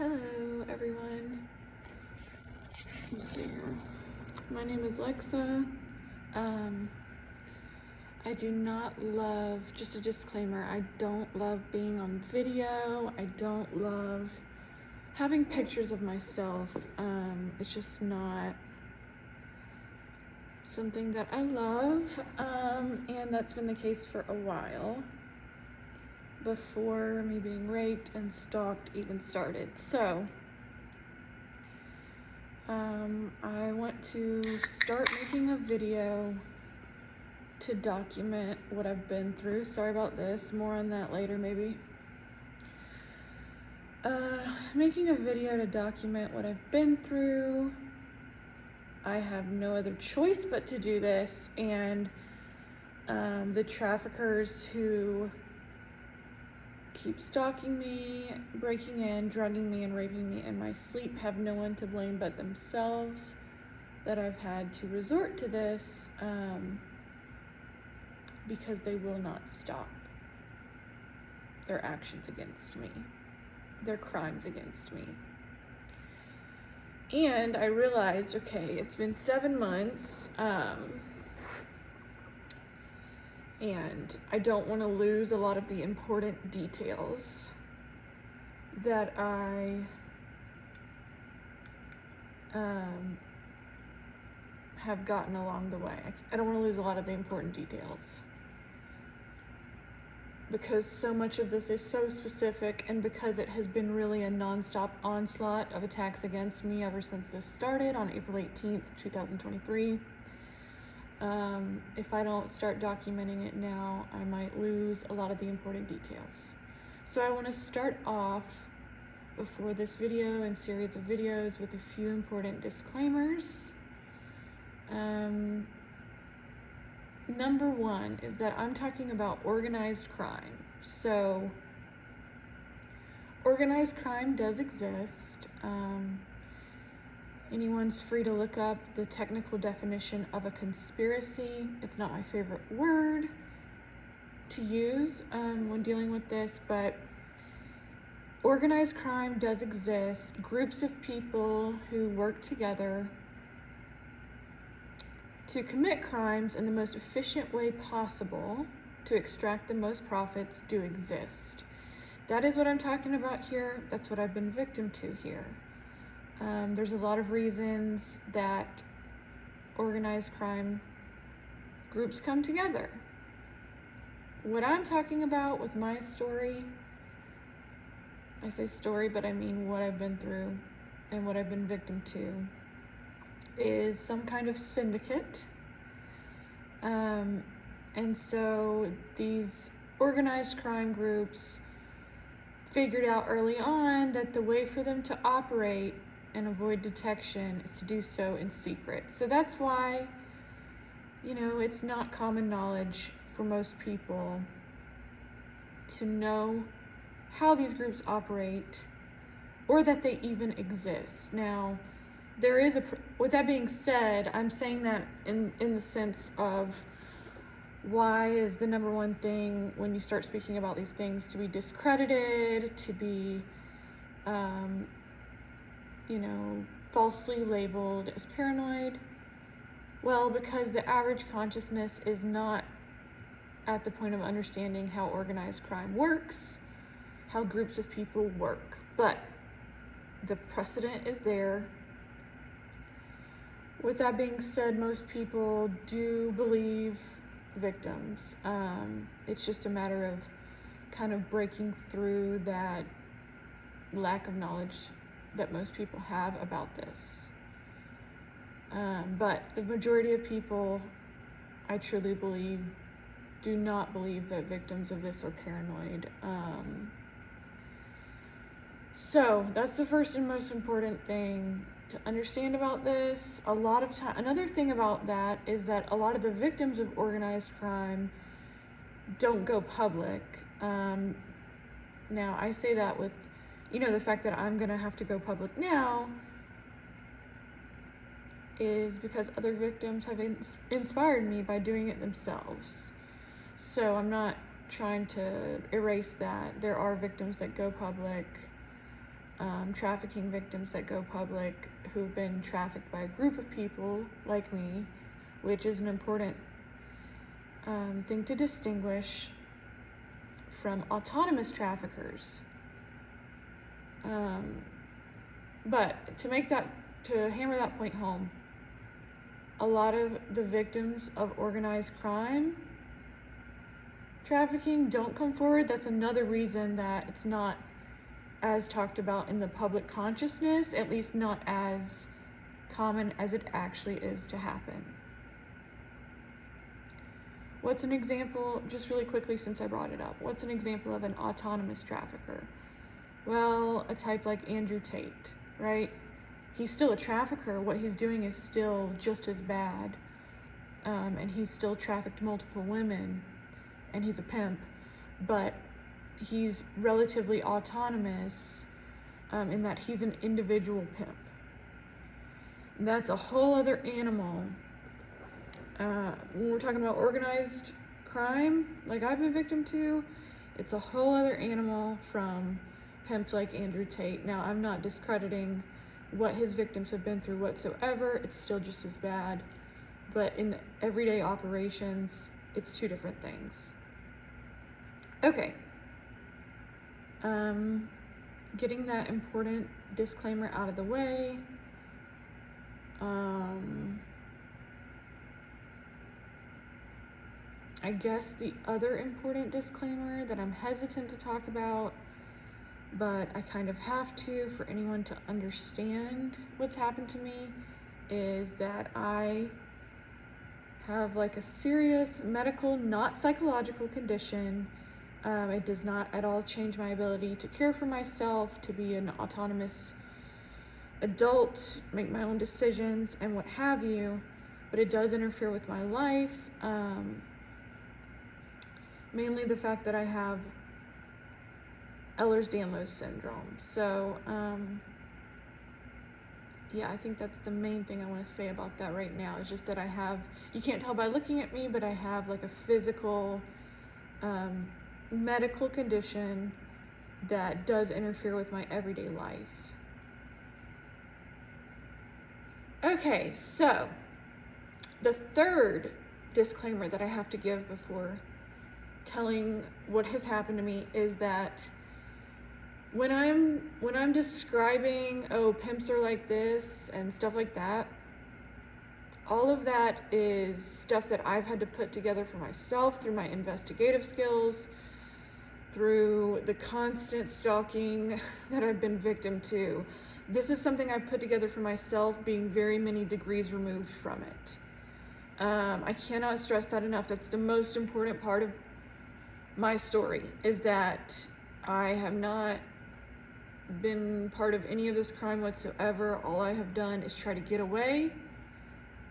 Hello everyone. Let's see here. My name is Lexa. I do not love, just a disclaimer, I don't love being on video. I don't love having pictures of myself. It's just not something that I love. And that's been the case for a while, before me being raped and stalked even started. So I want to start making a video to document what I've been through. Sorry about this, more on that later maybe. Making a video to document what I've been through. I have no other choice but to do this, and the traffickers who keep stalking me, breaking in, drugging me, and raping me in my sleep have no one to blame but themselves that I've had to resort to this, because they will not stop their actions against me, their crimes against me. And I realized, okay, it's been 7 months, and I don't want to lose a lot of the important details that I have gotten along the way. I don't want to lose a lot of the important details, because so much of this is so specific, and because it has been really a nonstop onslaught of attacks against me ever since this started on April 18th, 2023. If I don't start documenting it now, I might lose a lot of the important details. So I want to start off before this video and series of videos with a few important disclaimers. Number one is that I'm talking about organized crime. So organized crime does exist. Anyone's free to look up the technical definition of a conspiracy. It's not my favorite word to use when dealing with this, but organized crime does exist. Groups of people who work together to commit crimes in the most efficient way possible to extract the most profits do exist. That is what I'm talking about here. That's what I've been victim to here. There's a lot of reasons that organized crime groups come together. What I'm talking about with my story, I say story, but I mean what I've been through and what I've been victim to, is some kind of syndicate. And so these organized crime groups figured out early on that the way for them to operate and avoid detection is to do so in secret. So that's why, it's not common knowledge for most people to know how these groups operate or that they even exist. Now, with that being said, I'm saying that in the sense of, why is the number one thing when you start speaking about these things to be discredited, to be, falsely labeled as paranoid? Well, because the average consciousness is not at the point of understanding how organized crime works, how groups of people work. But the precedent is there. With that being said, most people do believe victims. It's just a matter of kind of breaking through that lack of knowledge that most people have about this. But the majority of people, I truly believe, do not believe that victims of this are paranoid. So that's the first and most important thing to understand about this. A lot of time, another thing about that is that a lot of the victims of organized crime don't go public. Now, I say that with, the fact that I'm gonna have to go public now is because other victims have inspired me by doing it themselves. So I'm not trying to erase that. There are victims that go public. trafficking victims that go public who've been trafficked by a group of people like me, which is an important thing to distinguish from autonomous traffickers. But to hammer that point home, a lot of the victims of organized crime trafficking don't come forward. That's another reason that it's not as talked about in the public consciousness, at least not as common as it actually is to happen. What's an example, just really quickly since I brought it up, what's an example of an autonomous trafficker? Well, a type like Andrew Tate, right? He's still a trafficker. What he's doing is still just as bad. And he's still trafficked multiple women, and he's a pimp, but he's relatively autonomous in that he's an individual pimp. That's a whole other animal. When we're talking about organized crime, like I've been victim to, it's a whole other animal from pimps like Andrew Tate. Now, I'm not discrediting what his victims have been through whatsoever. It's still just as bad. But in the everyday operations, it's two different things. Okay. Getting that important disclaimer out of the way. I guess the other important disclaimer that I'm hesitant to talk about, but I kind of have to for anyone to understand what's happened to me, is that I have like a serious medical, not psychological condition. It does not at all change my ability to care for myself, to be an autonomous adult, make my own decisions and what have you, but it does interfere with my life. Mainly the fact that I have Ehlers-Danlos syndrome. So, yeah, I think that's the main thing I want to say about that right now. It's just that I have, you can't tell by looking at me, but I have like a physical, medical condition that does interfere with my everyday life. Okay, so the third disclaimer that I have to give before telling what has happened to me is that when I'm describing, oh, pimps are like this and stuff like that, all of that is stuff that I've had to put together for myself through my investigative skills, through the constant stalking that I've been victim to. This is something I've put together for myself, being very many degrees removed from it. I cannot stress that enough. That's the most important part of my story, is that I have not been part of any of this crime whatsoever. All I have done is try to get away,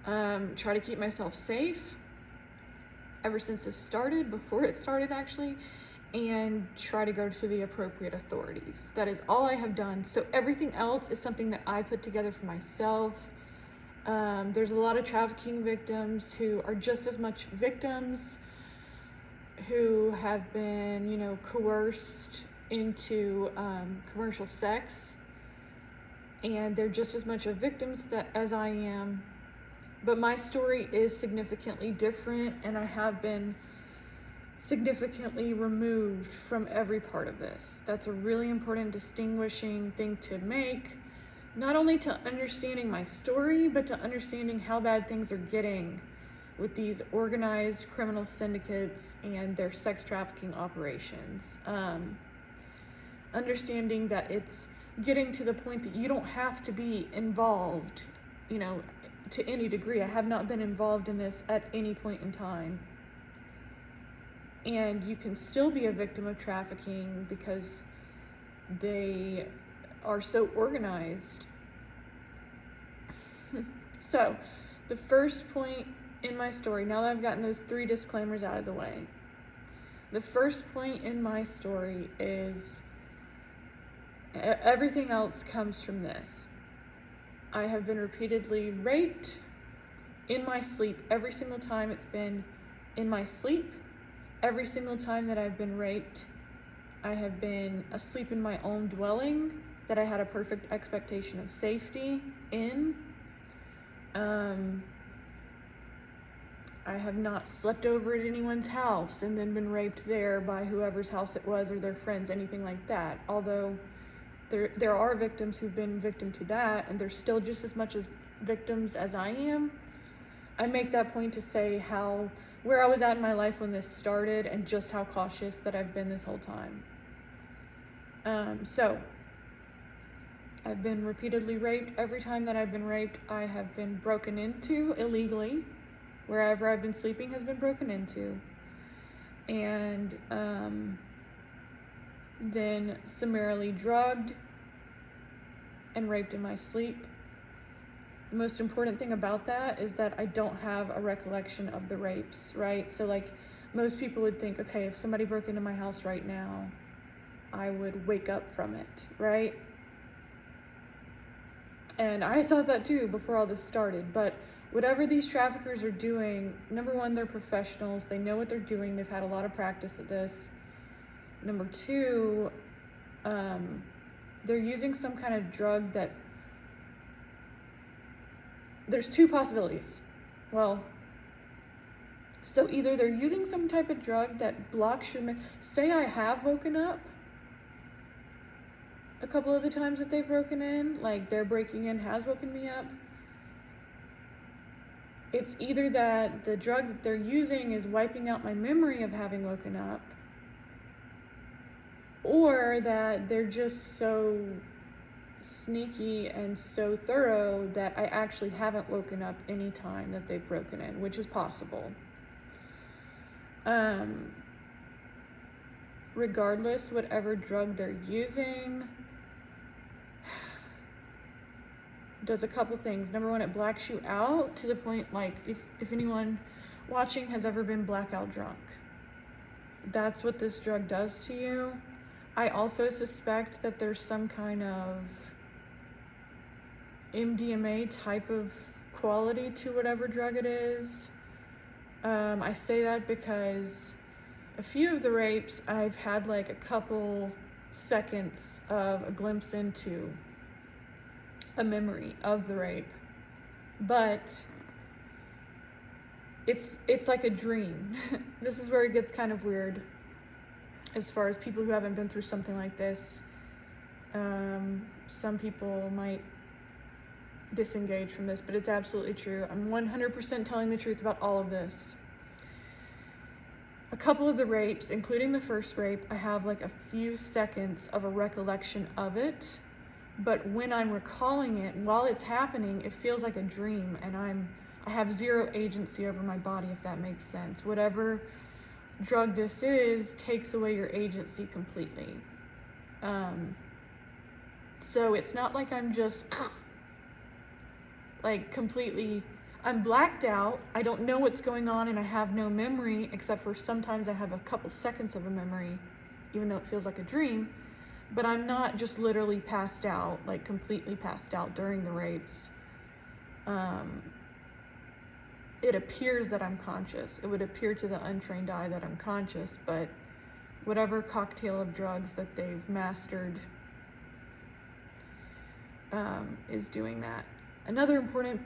try to keep myself safe ever since this started, before it started actually, and try to go to the appropriate authorities. That is all I have done. So everything else is something that I put together for myself. There's a lot of trafficking victims who are just as much victims, who have been, coerced into commercial sex, and they're just as much of victims as I am. But my story is significantly different, and I have been significantly removed from every part of this. That's a really important distinguishing thing to make, not only to understanding my story, but to understanding how bad things are getting with these organized criminal syndicates and their sex trafficking operations. Understanding that it's getting to the point that you don't have to be involved, to any degree. I have not been involved in this at any point in time. And you can still be a victim of trafficking because they are so organized. So, the first point in my story, now that I've gotten those 3 disclaimers out of the way, the first point in my story is everything else comes from this. I have been repeatedly raped in my sleep. Every single time it's been in my sleep. Every single time that I've been raped, I have been asleep in my own dwelling. that I had a perfect expectation of safety in. I have not slept over at anyone's house and then been raped there by whoever's house it was or their friends, anything like that. Although there are victims who've been victim to that, and they're still just as much as victims as I am. I make that point to say where I was at in my life when this started and just how cautious that I've been this whole time. So I've been repeatedly raped. Every time that I've been raped, I have been broken into illegally. Wherever I've been sleeping has been broken into. And then summarily drugged and raped in my sleep. The most important thing about that is that I don't have a recollection of the rapes, right? So like most people would think, okay, if somebody broke into my house right now, I would wake up from it, right? And I thought that too before all this started, but whatever these traffickers are doing, number one, they're professionals. They know what they're doing. They've had a lot of practice at this. Number two, they're using some kind of drug that, there's two possibilities. Well, so either they're using some type of drug that blocks your, say I have woken up a couple of the times that they've broken in, like their breaking in has woken me up. It's either that the drug that they're using is wiping out my memory of having woken up, or that they're just so sneaky and so thorough that I actually haven't woken up any time that they've broken in, which is possible. Regardless, whatever drug they're using does a couple things. Number one, it blacks you out to the point, like if anyone watching has ever been blackout drunk, that's what this drug does to you. I also suspect that there's some kind of MDMA type of quality to whatever drug it is. I say that because a few of the rapes, I've had like a couple seconds of a glimpse into a memory of the rape, but it's like a dream. This is where it gets kind of weird as far as people who haven't been through something like this. Some people might disengage from this, but it's absolutely true. I'm 100% telling the truth about all of this. A couple of the rapes, including the first rape, I have like a few seconds of a recollection of it, but when I'm recalling it, while it's happening, it feels like a dream, and I have zero agency over my body, if that makes sense. Whatever drug this is takes away your agency completely. So it's not like I'm just like completely, I'm blacked out. I don't know what's going on, and I have no memory, except for sometimes I have a couple seconds of a memory, even though it feels like a dream. But I'm not just literally passed out, like completely passed out during the rapes. It appears that I'm conscious. It would appear to the untrained eye that I'm conscious, but whatever cocktail of drugs that they've mastered is doing that. Another important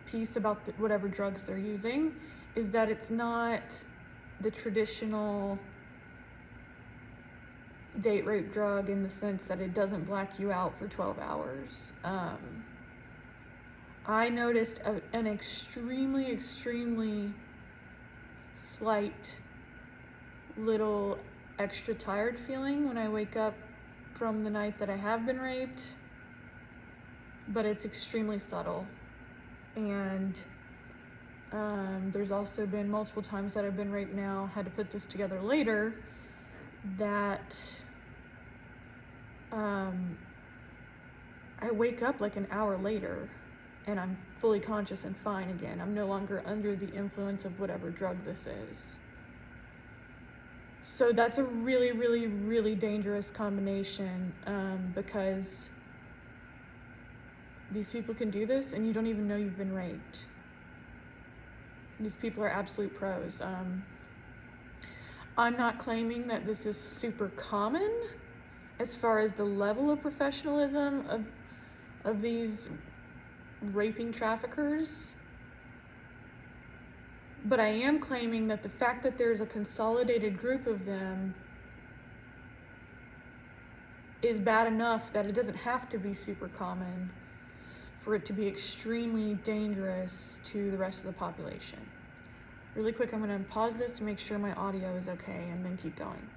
piece about whatever drugs they're using is that it's not the traditional date rape drug in the sense that it doesn't black you out for 12 hours. I noticed an extremely, extremely slight little extra tired feeling when I wake up from the night that I have been raped, but it's extremely subtle. And there's also been multiple times that I've been raped now, had to put this together later, that I wake up like an hour later and I'm fully conscious and fine again. I'm no longer under the influence of whatever drug this is. So that's a really, really, really dangerous combination, because these people can do this and you don't even know you've been raped. These people are absolute pros. I'm not claiming that this is super common. as far as the level of professionalism of these raping traffickers, but I am claiming that the fact that there's a consolidated group of them is bad enough that it doesn't have to be super common for it to be extremely dangerous to the rest of the population. Really quick, I'm going to pause this to make sure my audio is okay and then keep going.